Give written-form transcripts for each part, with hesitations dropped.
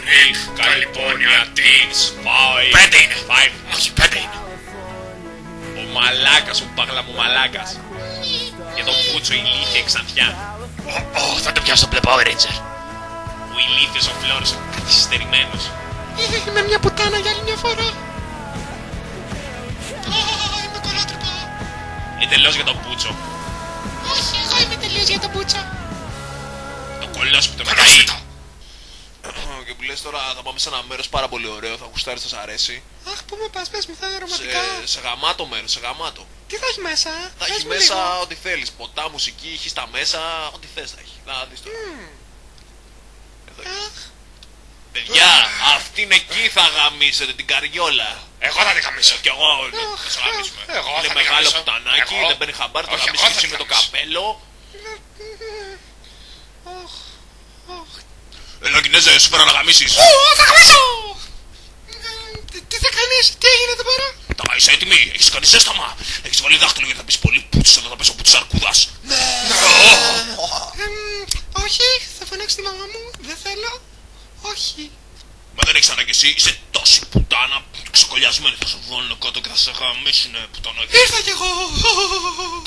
Milf, California, Teens, 5. 5 είναι. 5. Όχι, 5 είναι. Ο μαλάκας, ο πάγλα μου μαλάκας. Και τον Πούτσο ηλίθεια εξαντιά. Θα το πιάσω μπλε Power Ranger. Ο ηλίθιος ο Φλόρος, ο καθυστερημένος. Είμαι μια πουτάνα για άλλη μια φορά. Είμαι κολότρυπα. Εντελώς για τον Πούτσο. Όχι, εγώ είμαι τελείως για τον Πούτσο. Το κολόσπιτο με Κολόσπιτο. Και που λες τώρα θα πάμε σε ένα μέρος πάρα πολύ ωραίο, θα γουστάρεις, θα σ' αρέσει. Αχ, πού με πας, πες μου, θα είναι ρομαντικά. Σε γαμάτο μέρος, σε γαμάτο. Τι θα έχει μέσα, Θα πες έχει μου μέσα λίγο. ό,τι θέλεις, ποτά, μουσική, έχει στα μέσα, ό,τι θες θα έχει. Να δεις τώρα. Εδώ είναι. Αχ, Παιδιά, αυτήν εκεί θα γαμίσετε την καριόλα. Εγώ θα τη χαμίσω. Κι εγώ θα σε γαμίσουμε. Εγώ Είναι θα τη μεγάλο γαμίσω. πουτανάκι, Εγώ. δεν παίρνει χαμπάρι, το Όχι, γαμίσεις εγώ και θα εσύ τη με το γαμίσω. καπέλο. αχ, αχ. Έλα Κινέζε, σου φέρα να γαμίσεις. Θα χαμίσω! Τι θα κάνεις, τι έγινε εδώ πέρα? Τα είσαι έτοιμη, έχεις κάνει ζέσταμα. Έχεις βάλει δάχτυλο γιατί θα πεις πολύ πούτσος, εδώ θα πες ο πούτσος αρκούδας. Όχι, θα φωνάξει τη μαμά μου, δεν θέλω. Όχι. Μα δεν έχεις ανάγκη εσύ, είσαι τόση πουτάνα που ξεκολλιασμένη. Θα σου βάλουν κάτω και θα σε γαμίσουνε πουτανάκι. Ήρθα κι εγώ.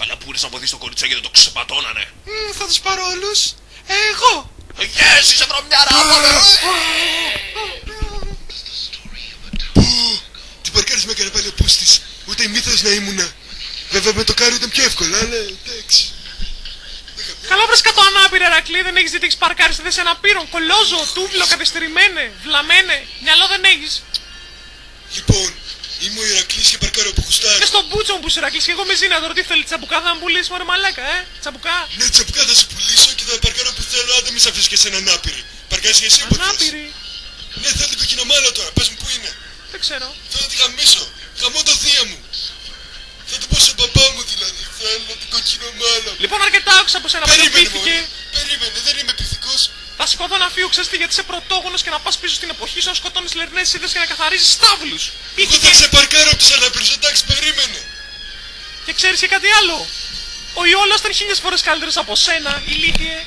Καλά που ήρθες να βοηθήσεις το κοριτσάκι, δεν το ξεπατώνανε. Θα τους πάρω όλους. Εγώ. Yes, είσαι βρωμιάρα, πάμε! Τι παρκάρις με έκανε πάλι ο Πούστης. Ούτε ημίθεος να ήμουνα. Βέβαια με το κάρο ήταν πιο εύκολο, αλλά εντάξει. Καλά βρες κάτω ανάπηρα Ερακλή, δεν έχεις δει τι έχεις παρκάρει στη θέση αναπήρων. Κολόζο, τούβλο, καθυστερημένε, βλαμένε, μυαλό δεν έχεις. Λοιπόν, είμαι ο Ηρακλής και παρκάρω από γουστάρι. Και στον μπούτσο μου που είσαι Ερακλής και εγώ με ζήνα τώρα τι θέλει τσαμπουκά θα μου πουλήσεις μωρέ μαλάκα τσαμπουκά. Ναι, τσαπουκά θα σου πουλήσω και θα παρκάρω που θέλω, αν δεν μη σ' αφήσω και σένα ανάπηρη. Παρκάρεις και εσύ που θες. Ανάπηρη, Ναι, θέλω την κοκκινομάλα τώρα, πες μου πού είναι. δεν ξέρω. Θέλω να τη γαμίσω. Γαμώ το θεία μου. Θα του πω στον παπά μου δηλαδή. Θέλω την κοκκινομάλα μου. Λοιπόν αρκετά άκουσα από σένα που Περίμενε πήθηκε. μόνο. Περίμενε, δεν είμαι πυθικός. Θα σηκωθώ να φύγω ξέρεις τι γιατί είσαι πρωτόγονος και να πας πίσω στην εποχή σου να σκοτώνεις λερνές είδες και να καθαρίζεις στάβλους. Εγώ Πήθηκε. θα ξεπαρκάρω από τους ανάπηρους, εντάξει, περίμενε. Και ξέρεις και κάτι άλλο. Ο Ιόλος ήταν 1000 φορές καλύτερος από σένα, ηλίθιε.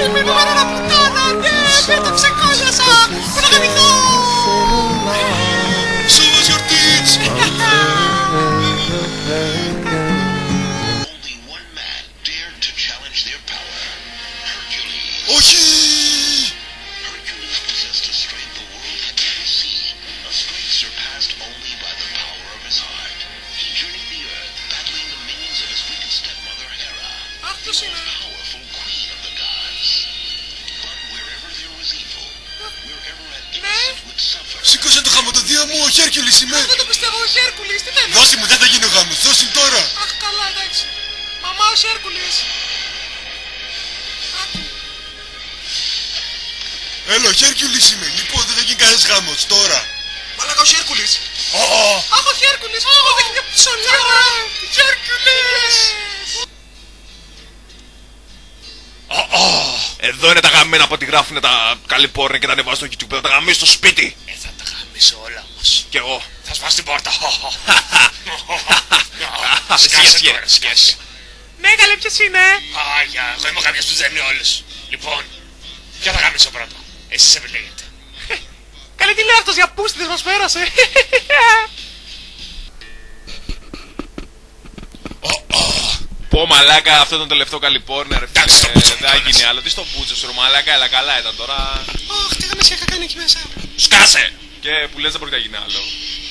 Είμαι μάνα πουτάνα, ναι, με το ξεκόλιασα. Πού να γαμηθώ. Show us your tits. Only one man dared to challenge their power. Hercules. Όχι. Hercules possessed a strength the world had never seen, a strength surpassed only by the power of his heart. He journeyed the earth, battling the minions of his wicked stepmother Hera, Αυτός the είναι. most powerful queen of the gods. But wherever there was evil, wherever an innocent would suffer, Σήκωσε το χαμοτοδίο μου, ο Χέρκιουλης είμαι. Δεν το πιστεύω, ο Χέρκουλης, τι θέλει. Δώσε μου, δεν θα γίνει ο γάμος, δώσε μου τώρα. Αχ, καλά, εντάξει. Μαμά, ο Χέρκουλης. Έλα, ο Χέρκιουλης είμαι. Λοιπόν, δεν θα γίνει κανένας γάμος, τώρα. Μαλάκα ο Χέρκουλης. Αχ, ο Χέρκουλης. Ω, δεν είναι ψωλιά. Χέρκουλης. Εδώ είναι τα γαμμένα από ό,τι γράφουνε τα καλή πόρνη και τα ανεβάζουν στο YouTube. Θα τα γαμίσω στο σπίτι. Θα τα γαμίσω όλα όμως. Κι εγώ. Θα σπάσω την πόρτα. Σκάσε Σκάσε τώρα, τώρα, σκάσε. Ναι καλέ ποιος είναι. Άγια, εγώ είμαι κάποιος που δένει όλους. Λοιπόν, ποιο θα γαμίσω πρώτα. Εσείς επιλέγετε. Καλέ τι λέει αυτός για πούστιδες μας πέρασε. Πω μαλάκα, αυτό ήταν το τελευταίο καλυπόρνερ. Εντάξει, στο Μπούτσο μου Δεν θα κάνεις. γίνει άλλο. Τι στο Μπούτσο σου, ρε μαλάκα, αλλά καλά ήταν τώρα. Αχ, τι γαμίσια είχα κάνει εκεί μέσα. Σκάσε! Και που λες δεν μπορεί να γίνει άλλο.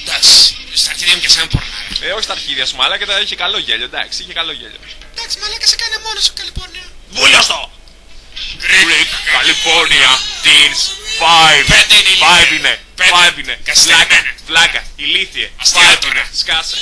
Εντάξει, στα αρχίδια μου και εσένα πορνάρα. Όχι στα αρχίδια σου, μαλάκα, είχε καλό γέλιο. Εντάξει, είχε καλό γέλιο. Εντάξει, μαλάκα, σε κάνει μόνος σου, Καλιφόρνια. Βούλιαστο! Greek, California, Teens, 5. Πέντε είναι ηλίθιε. 5 είναι. Πέντε. 5 είναι. Καθυστερημένα. Φλάκα, ηλίθιε. Αστεία 5 τώρα. είναι. Σκάσε.